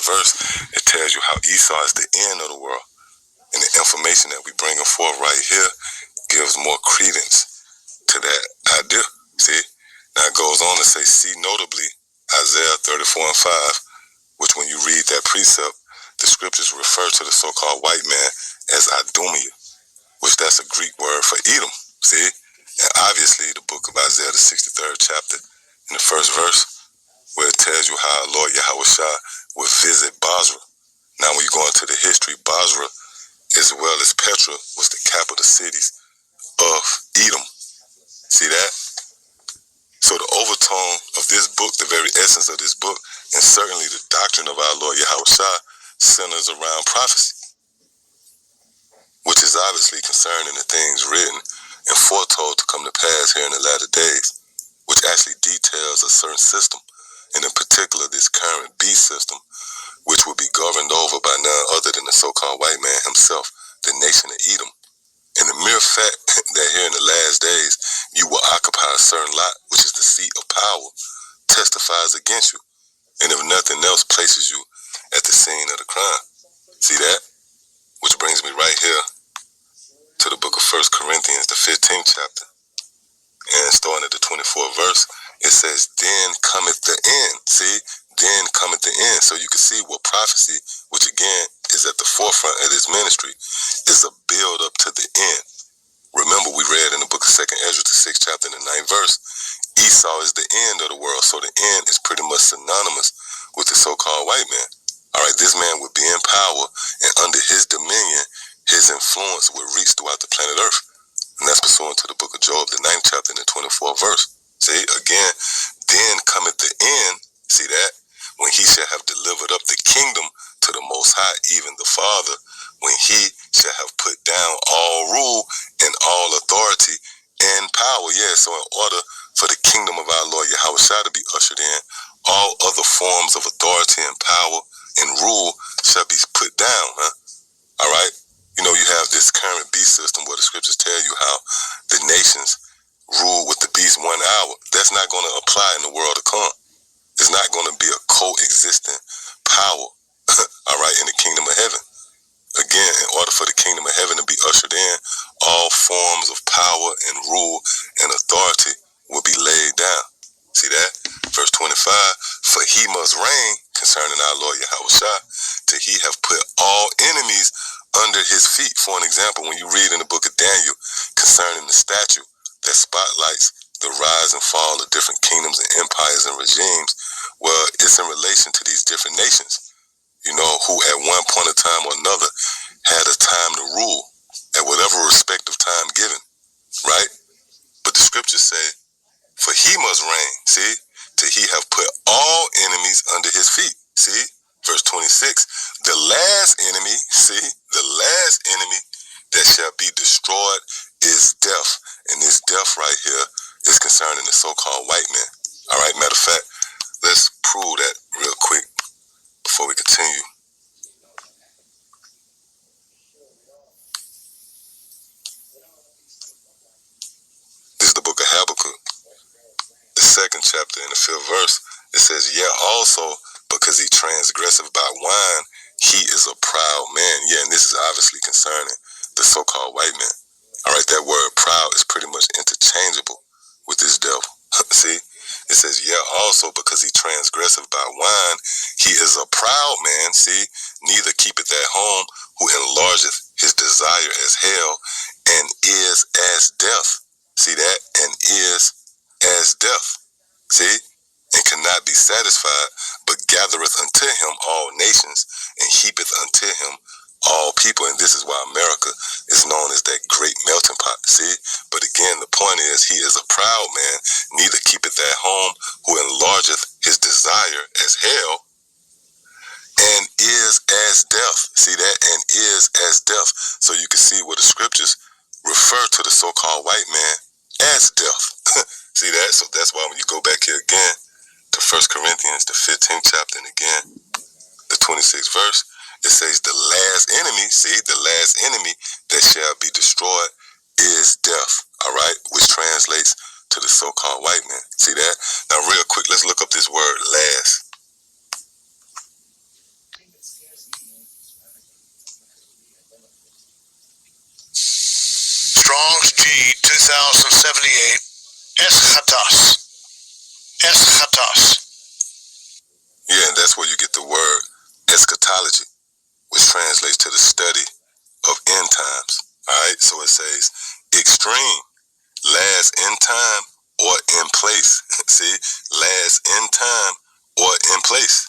verse, it tells you how Esau is the end of the world. And the information that we bringing forth right here gives more credence to that idea. See? Now it goes on to say, see notably Isaiah 34 and 5, which when you read that precept, the scriptures refer to the so-called white man as Idumea, which that's a Greek word for Edom. See? And obviously the book of Isaiah, the 63rd chapter, in the first verse, where it tells you how Lord Yahushua would visit Basra. Now when you go into the history, Basra, as well as Petra, was the capital cities of Edom. See that? So the overtone of this book, the very essence of this book, and certainly the doctrine of our Lord Yahushua, centers around prophecy, which is obviously concerning the things written and foretold to come to pass here in the latter days, which actually details a certain system, and in particular this current beast system, which will be governed over by none other than the so-called white man himself, the nation of Edom. And the mere fact that here in the last days you will occupy a certain lot, which is the seat of power, testifies against you, and if nothing else, places you at the scene of the crime. See that? Which brings me right here to the book of 1 Corinthians, the 15th chapter, and starting at the 24th verse, it says, then cometh the end. See? Then cometh the end. So you can see what prophecy, which again is at the forefront of this ministry, is a build up to the end. Remember, we read in the book of 2nd Ezra, the 6th chapter, and the 9th verse, Esau is the end of the world. So the end is pretty much synonymous with the so-called white man. All right, this man would be in power, and under his dominion, his influence would reach throughout the planet Earth. And that's pursuant to the book of Job, the 9th chapter, and the 24th verse. See, again, then cometh the end, see that? When he shall have delivered up the kingdom to the Most High, even the Father, when he shall have put down all rule and all authority and power. Yeah, so in order for the kingdom of our Lord Yahushua to be ushered in, all other forms of authority and power and rule shall be put down. All right? You know, you have this current beast system where the scriptures tell you how the nations rule with the beast 1 hour. That's not going to apply in the world to come. It's not going to be a coexisting power, all right, in the kingdom of heaven. Again, in order for the kingdom of heaven to be ushered in, all forms of power and rule and authority will be laid down. See that? Verse 25, for he must reign concerning our Lord Yahushua till he have put all enemies under his feet. For an example, when you read in the book of Daniel concerning the statue that spotlights the rise and fall of different kingdoms and empires and regimes, well, it's in relation to these different nations, you know, who at one point in time or another had a time to rule at whatever respective time given, right? But the scriptures say, for he must reign, see, till he have put all enemies under his feet, see? Verse 26, the last enemy, see, the last enemy that shall be destroyed is death. And this death right here is concerning the so-called white man. All right, matter of fact, let's prove that real quick before we continue. This is the book of Habakkuk, the 2nd chapter in the 5th verse. It says, yeah, also because he transgressive by wine, he is a proud man. Yeah, and this is obviously concerning the so-called white man. All right, that word proud is pretty much interchangeable with this devil. See? It says, yeah, also because he transgressive by wine, he is a proud man, see, neither keepeth at home, who enlargeth his desire as hell, and is as death. See that? And is as death. See? And cannot be satisfied, but gathereth unto him all nations, and heapeth unto him all people. And this is why America is known as that great melting pot. See? But again, the point is, he is a proud man, neither keepeth at home, who enlargeth his desire as hell, and is as death. See that? And is as death. So you can see where the scriptures refer to the so-called white man as death. See that? So that's why when you go back here again to 1 Corinthians, the 15th chapter, and again, the 26th verse, it says the last enemy, see, the last enemy that shall be destroyed is death, all right, which translates to the so-called white man. See that? Now, real quick, let's look up this word last. Strong's G 2078, eschatos. Yeah, and that's where you get the word eschatology, which translates to the study of end times. All right, so it says extreme, last in time or in place. See, last in time or in place.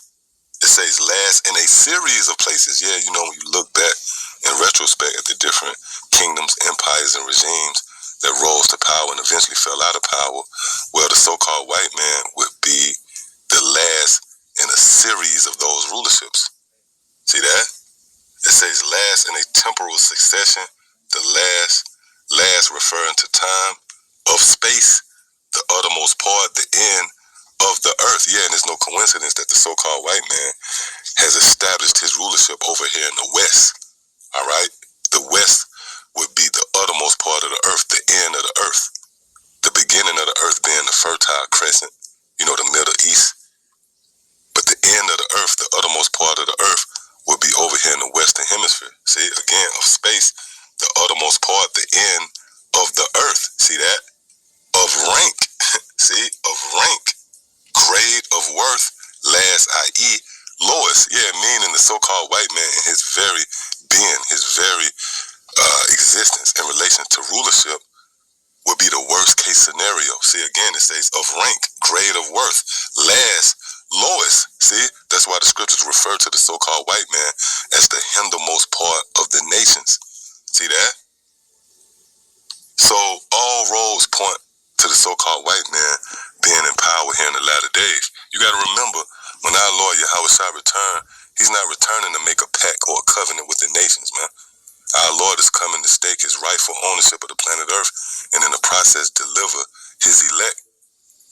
It says last in a series of places. Yeah, you know, when you look back in retrospect at the different kingdoms, empires, and regimes that rose to power and eventually fell out of power, well, the so-called white man would be the last in a series of those rulerships. See that? It says last in a temporal succession, the last referring to time, of space, the uttermost part, the end of the earth. Yeah, and it's no coincidence that the so-called white man has established his rulership over here in the West. All right? The West would be the uttermost part of the earth, the end of the earth. The beginning of the earth being the Fertile Crescent, you know, the Middle East. But the end of the earth, the uttermost part of the earth, would be over here in the Western Hemisphere. See, again, of space, the uttermost part, the end of the earth. See that? Of rank. See? Of rank. Grade of worth, last, i.e., lowest. Yeah, meaning the so-called white man in his very being, his very existence in relation to rulership would be the worst case scenario. See, again, it says of rank, grade of worth, last, lowest. See, that's why the scriptures refer to the so-called white man as the hindermost part of the nations. See that? So all roads point to the so-called white man being in power here in the latter days. You got to remember, when our Lord Yahweh shall return, he's not returning to make a pact or a covenant with the nations, man. Our Lord is coming to stake his rightful ownership of the planet Earth and in the process deliver his elect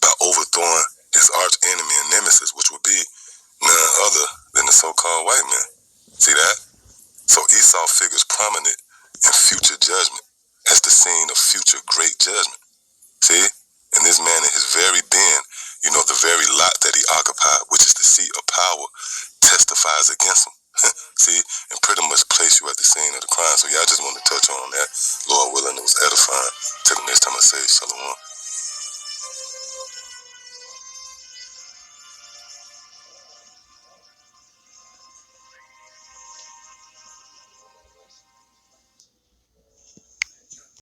by overthrowing his arch enemy and nemesis, which would be none other than the so-called white man. See that? So Esau figures prominent in future judgment as the scene of future great judgment. See? And this man in his very being, you know, the very lot that he occupied, which is the seat of power, testifies against him. See? And pretty much place you at the scene of the crime. So yeah, I just want to touch on that. Lord willing, it was edifying. Till the next time I say shalom.